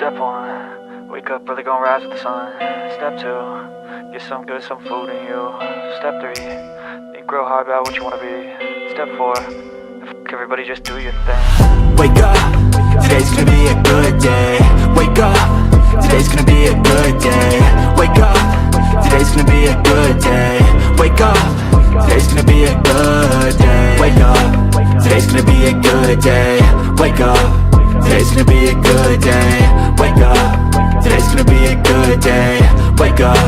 Step 1, wake up early, gonna rise with the sun. Step 2, get some good, some food in you. Step 3, think real hard about what you wanna be. Step 4, fuck everybody, just do your thing. Wake up, today's gonna be a good day. Wake up, today's gonna be a good day. Wake up, today's gonna be a good day. Wake up, today's gonna be a good day. Wake up, today's gonna be a good day. Wake up, today's gonna be a good day. Wake up, today's gonna be a good day. Wake up,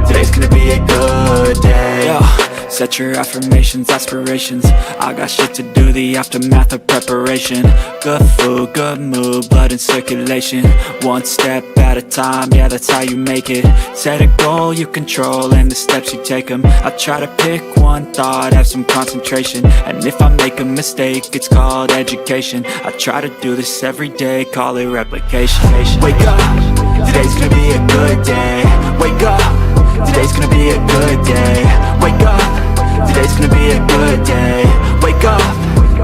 today's gonna be a good day. Yo, set your affirmations, aspirations. I got shit to do, the aftermath of preparation. Good food, good mood, blood in circulation. One step at a time, yeah, that's how you make it. Set a goal you control and the steps you take them. I try to pick one thought, have some concentration. And if I make a mistake, it's called education. I try to do this every day, call it replication. Wake up, today's gonna be a good day. Wake up, today's gonna be a good day. Wake up, today's gonna be a good day. Wake up,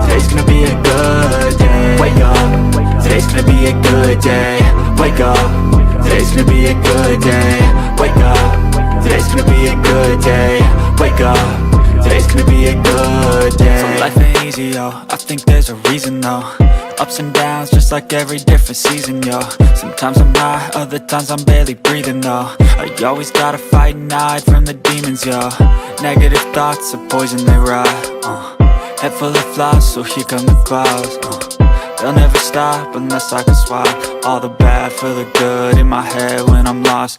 today's gonna be a good day. Wake up, today's gonna be a good day. Wake up, today's gonna be a good day. Wake up, today's gonna be a good day. Wake up, today's gonna be a good day. So life ain't easy, yo, I think there's a reason though. Ups and downs, just like every different season, yo. Sometimes I'm high, other times I'm barely breathing, though. I always gotta fight and hide from the demons, yo. Negative thoughts are poison, they rot. Head full of flies, so here come the clouds. They'll never stop unless I can swap all the bad for the good in my head when I'm lost.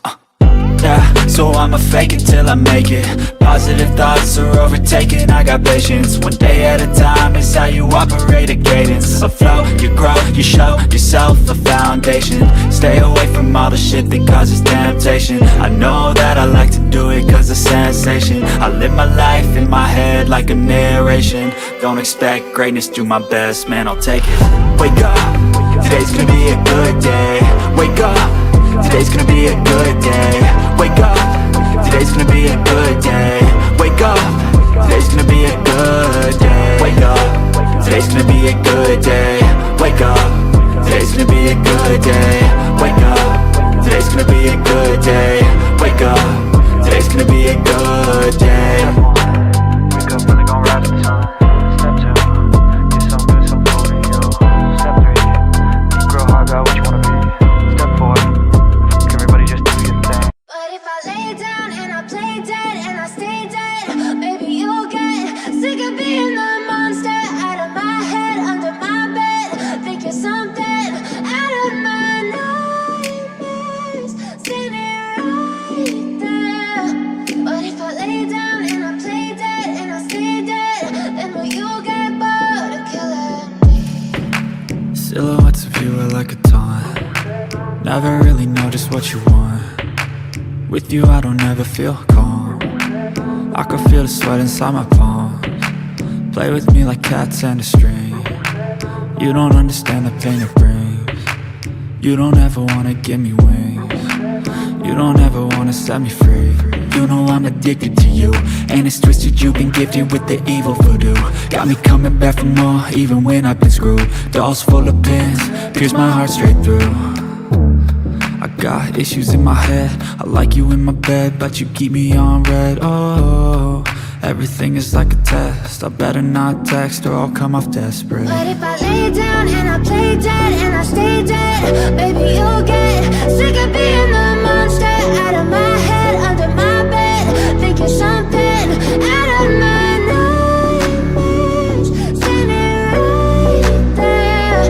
Yeah, so I'ma fake it till I make it. Positive thoughts are overtaken, I got patience. One day at a time is how you operate a cadence. A flow, you grow, you show yourself a foundation. Stay away from all the shit that causes temptation. I know that I like to do it cause it's sensation. I live my life in my head like a narration. Don't expect greatness, do my best, man, I'll take it. Wake up, today's gonna be a good day. Wake up, today's gonna be a good day. Wake up, today's gonna be a good day. Wake up, today's gonna be a good day. Wake up, today's gonna be a good day. Wake up, today's gonna be a good day. Wake up, today's gonna be a good day. Wake up, today's gonna be a good day. Wake up early, gonna rise with the sun. Step 2, get some good, some food in you. Step 3, think real hard about what you wanna be. Step 4, fuck everybody, just do your thing. But if I lay down and I play dead and I stay dead, maybe you'll get sick of being the monster out of my head, under my bed, thinking something out of my nightmares, standing right there. But if I lay down and I play dead and I stay dead, then will you get bored of killing me? Silhouettes of you are like a taunt. Never really know just what you want. With you I don't ever feel calm. I can feel the sweat inside my palms. Play with me like cats and a string. You don't understand the pain it brings. You don't ever wanna give me wings. You don't ever wanna set me free. You know I'm addicted to you, and it's twisted, you've been gifted with the evil voodoo. Got me coming back for more, even when I've been screwed. Dolls full of pins, pierce my heart straight through. I got issues in my head, I like you in my bed, but you keep me on red. Oh, everything is like a test, I better not text or I'll come off desperate. But if I lay down and I play dead and I stay dead, maybe you'll get sick of being the monster out of my head, under my bed, thinking something out of my nightmares, standing right there.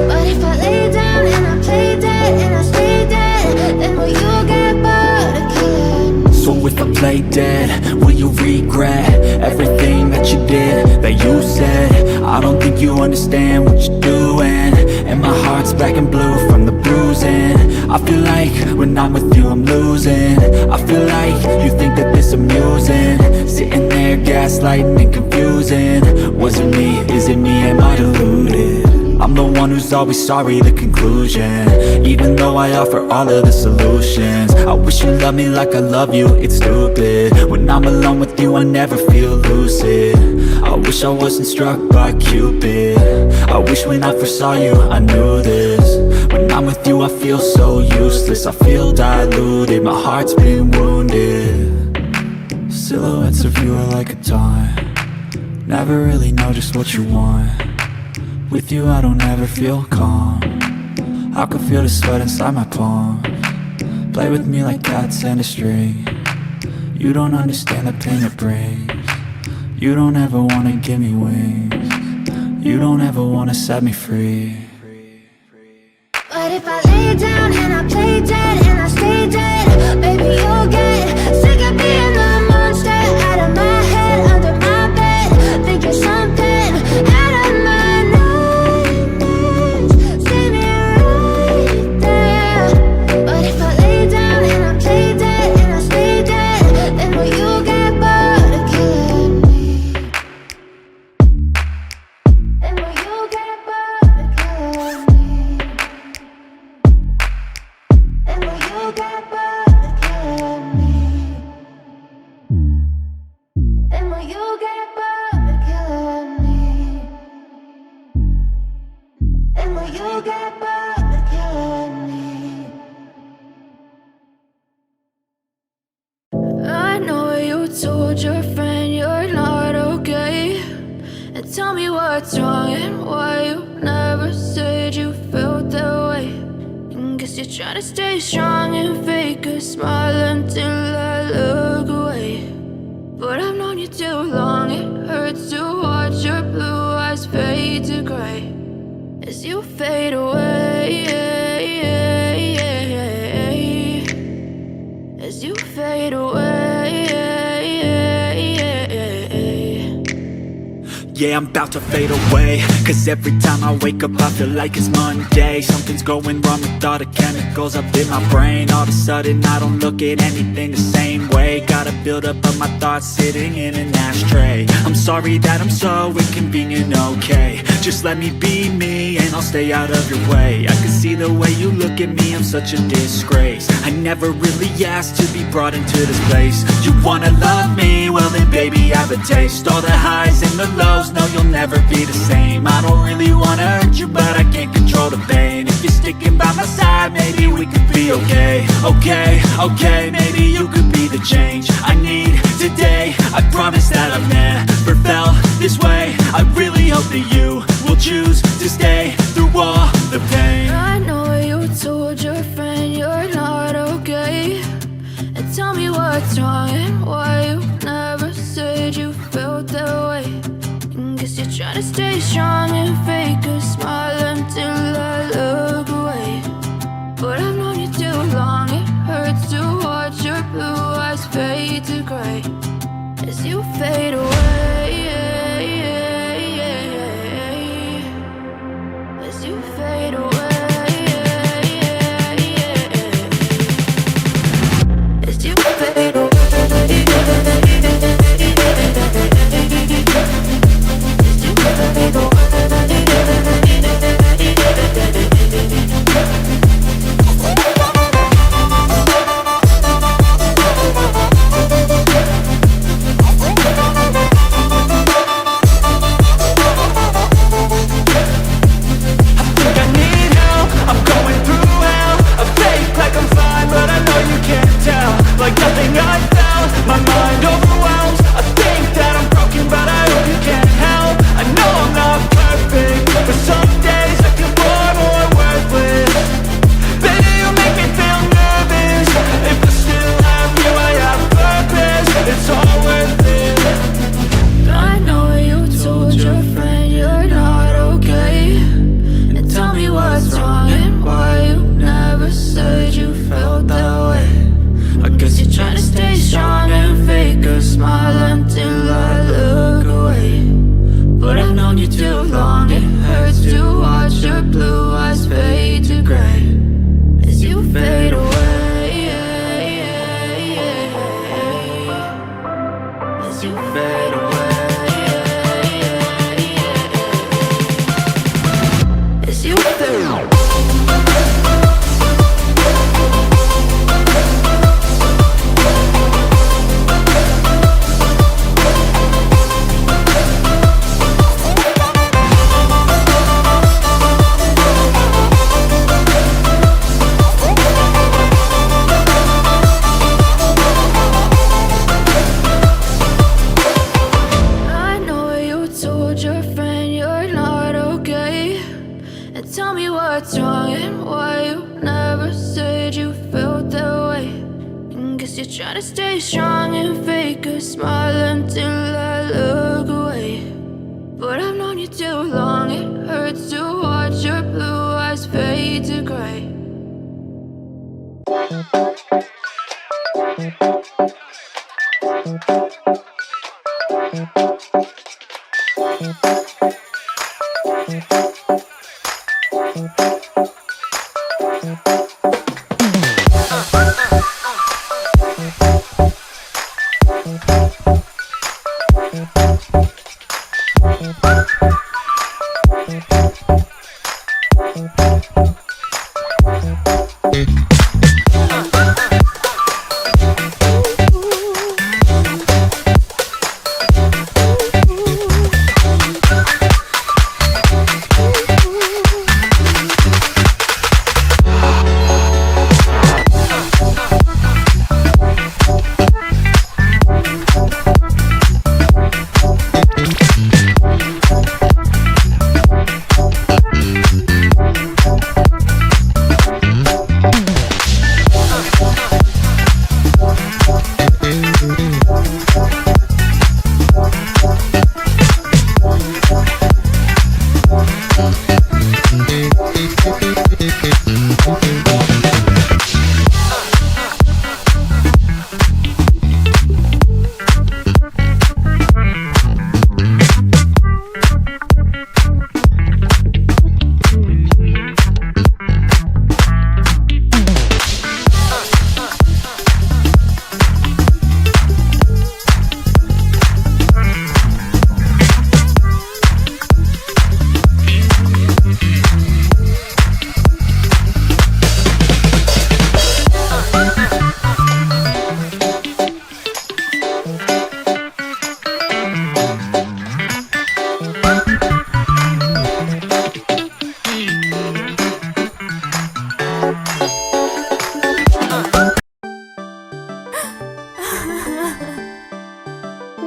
But if I lay down and I play dead and I stay dead, then will you get bored of killing me? So if I play dead, will you regret everything that you did, that you said? I don't think you understand what you're doing, and my heart's black and blue from the bruising. I feel like when I'm with you I'm losing. I feel like you think that this amusing, sitting there gaslighting and confusing. Was it me? Is it me? Am I deluded? I'm the one who's always sorry, the conclusion. Even though I offer all of the solutions, I wish you loved me like I love you, it's stupid. When I'm alone with you I never feel lucid. I wish I wasn't struck by Cupid. I wish when I first saw you I knew this. When I'm I'm with you, I feel so useless. I feel diluted, my heart's been wounded. Silhouettes of you are like a taunt. Never really know just what you want. With you I don't ever feel calm. I can feel the sweat inside my palms. Play with me like cats and a string. You don't understand the pain it brings. You don't ever wanna give me wings. You don't ever wanna set me free. But if I lay down and I play dead and I stay dead, baby you'll get sick of being the monster out of my head, under my bed, thinking something out of my nightmares. See me right there. But if I lay down and I play dead and I stay dead, then will you get bored of killing me? Then will you get bored of killing me? Then will you get bored of killing me? Then will you get bored of killing me? Then will you get bored of killing me? I know you told your friend you're not okay, and tell me what's wrong and why you never said you felt that way. Guess you're trying to stay strong and fake a smile until I look away. But I've known you too long, it hurts to watch your blue eyes fade to gray as you fade away, as you fade away. Yeah, I'm about to fade away, cause every time I wake up I feel like it's Monday. Something's going wrong with all the chemicals up in my brain. All of a sudden I don't look at anything the same way. Gotta build up of my thoughts sitting in an ashtray. I'm sorry that I'm so inconvenient, okay. Just let me be me and I'll stay out of your way. I can see the way you look at me, I'm such a disgrace. I never really asked to be brought into this place. You wanna love me? Well then baby have a taste. All the highs and the lows, no you'll never be the same. I don't really wanna hurt you but I can't control the pain. If you're sticking by my side maybe we could be okay. Okay, maybe you could be the change I need today. I promise that I've never felt this way. I really hope that you will choose to stay through all the pain. I know you told your friend you're not okay, and tell me what's wrong and why you never said you felt that way. Guess you're trying to stay strong and fake a smile until I look away. But I've known you too long, it hurts to watch your blue eyes fade to gray as you fade away, as you fade away, as you fade away. You try to stay strong and fake a smile until I look away. But I've known you too long, it hurts to watch your blue eyes fade to gray.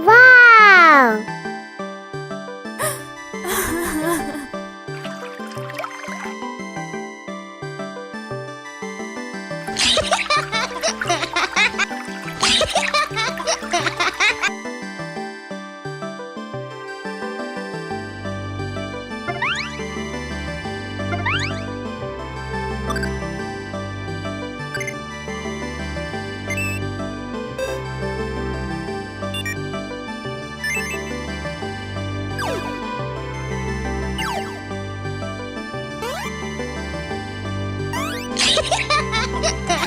Wow! Ha ha ha!